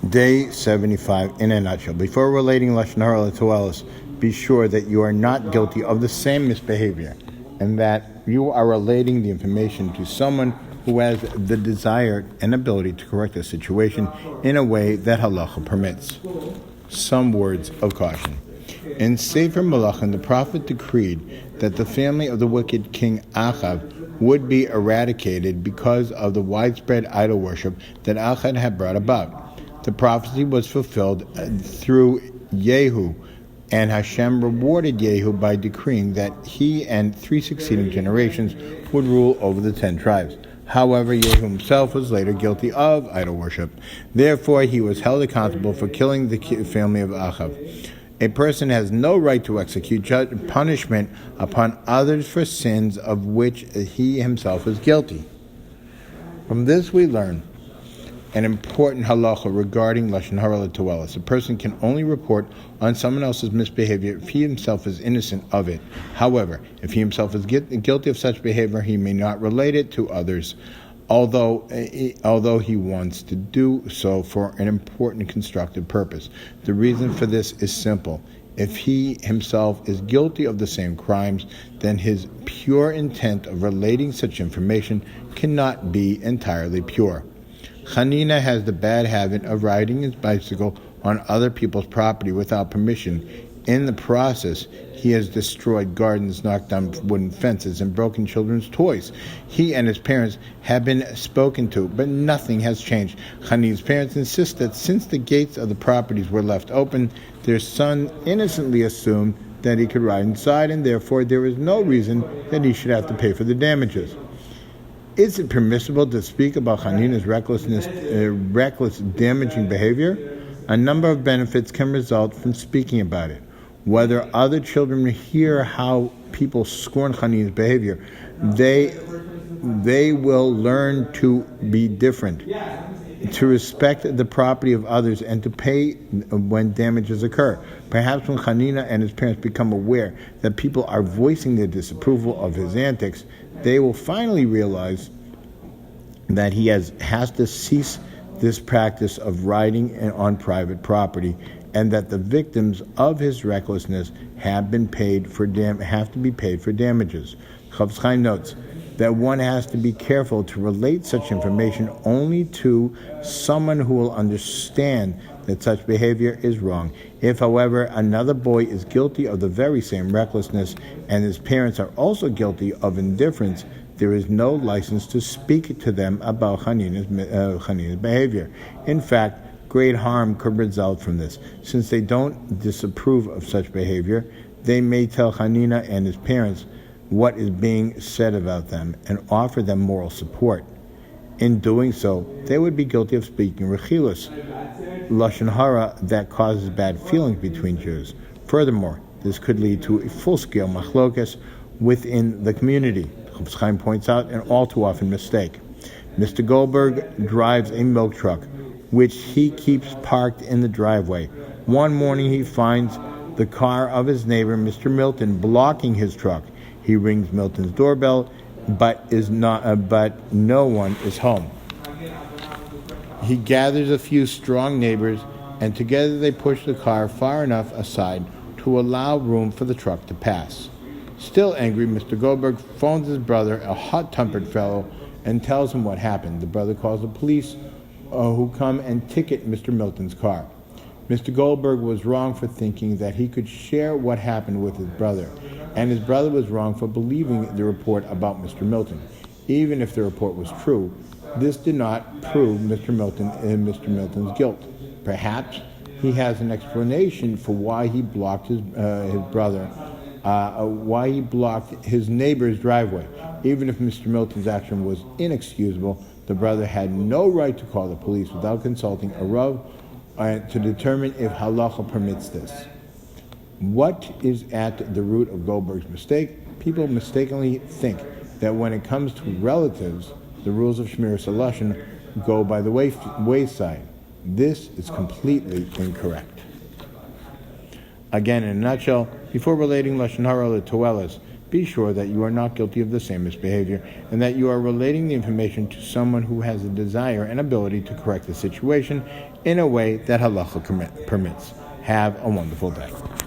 Day 75 in a nutshell. Before relating Lashon Hara to Ellis, be sure that you are not guilty of the same misbehavior and that you are relating the information to someone who has the desire and ability to correct the situation in a way that halacha permits. Some words of caution. In Sefer Malachim, the prophet decreed that the family of the wicked king Achav would be eradicated because of the widespread idol worship that Achav had brought about. The prophecy was fulfilled through Yehu, and Hashem rewarded Yehu by decreeing that he and 3 succeeding generations would rule over the 10 tribes. However, Yehu himself was later guilty of idol worship. Therefore, he was held accountable for killing the family of Achav. A person has no right to execute punishment upon others for sins of which he himself is guilty. From this we learn an important halacha regarding Lashon Hara to Ellis. A person can only report on someone else's misbehavior if he himself is innocent of it. However, if he himself is guilty of such behavior, he may not relate it to others, although he wants to do so for an important constructive purpose. The reason for this is simple. If he himself is guilty of the same crimes, then his pure intent of relating such information cannot be entirely pure. Hanina has the bad habit of riding his bicycle on other people's property without permission. In the process, he has destroyed gardens, knocked down wooden fences, and broken children's toys. He and his parents have been spoken to, but nothing has changed. Hanina's parents insist that since the gates of the properties were left open, their son innocently assumed that he could ride inside, and therefore there is no reason that he should have to pay for the damages. Is it permissible to speak about Hanina's reckless, damaging behavior? A number of benefits can result from speaking about it. Whether other children hear how people scorn Hanina's behavior, they will learn to be different, to respect the property of others, and to pay when damages occur. Perhaps when Hanina and his parents become aware that people are voicing their disapproval of his antics, they will finally realize that he has to cease this practice of riding on private property, and that the victims of his recklessness have to be paid for damages. Chofetz Chaim notes that one has to be careful to relate such information only to someone who will understand that such behavior is wrong. If, however, another boy is guilty of the very same recklessness and his parents are also guilty of indifference, there is no license to speak to them about Hanina's behavior. In fact, great harm could result from this. Since they don't disapprove of such behavior, they may tell Hanina and his parents what is being said about them and offer them moral support. In doing so, they would be guilty of speaking Hilchos, Loshon Hara that causes bad feelings between Jews. Furthermore, this could lead to a full-scale machlokas within the community. Chofetz Chaim points out an all too often mistake. Mr. Goldberg drives a milk truck, which he keeps parked in the driveway. One morning he finds the car of his neighbor, Mr. Milton, blocking his truck. He rings Milton's doorbell, but no one is home. He gathers a few strong neighbors, and together they push the car far enough aside to allow room for the truck to pass. Still angry, Mr. Goldberg phones his brother, a hot-tempered fellow, and tells him what happened. The brother calls the police, who come and ticket Mr. Milton's car. Mr. Goldberg was wrong for thinking that he could share what happened with his brother, and his brother was wrong for believing the report about Mr. Milton. Even if the report was true, this did not prove Mr. Milton's guilt. Perhaps he has an explanation for why he blocked his neighbor's driveway. Even if Mr. Milton's action was inexcusable, the brother had no right to call the police without consulting a Rav to determine if halacha permits this. What is at the root of Goldberg's mistake? People mistakenly think that when it comes to relatives, the rules of Shmiras Loshon go by the wayside. This is completely incorrect. Again, in a nutshell, before relating Lashon Hara to Ellis, be sure that you are not guilty of the same misbehavior and that you are relating the information to someone who has the desire and ability to correct the situation in a way that halacha permits. Have a wonderful day.